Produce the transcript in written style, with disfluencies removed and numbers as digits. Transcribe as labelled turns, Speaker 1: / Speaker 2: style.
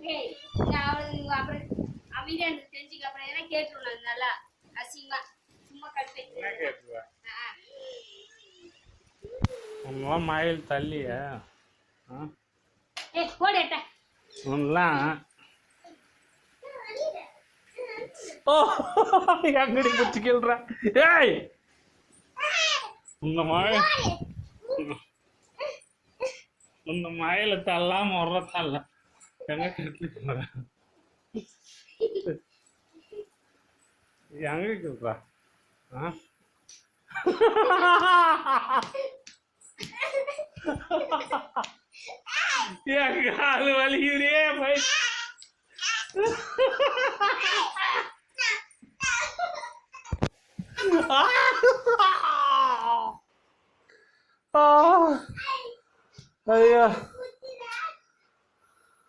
Speaker 1: ஏய் நான் அப்புறம் அமைதியா இருந்து தெரிஞ்சுக்க அப்புறம் எதனா கேட்டுருவேன் நல்லா அசிங்கமா சும்மா கட்டு
Speaker 2: என்ன கேட்டுருவ உன்னெல்லாம் மயில் தள்ளியா
Speaker 1: ஏய் போடட்ட
Speaker 2: உன்னெல்லாம் ஓ எங்கடி பிடிச்சி கேள்றா ஏய் இந்த மயில தள்ளாம வர்ற தள்ள எங்க கட்டு போற எங்க கேள்றா என் கால் வலிக்குதே பை ஐயா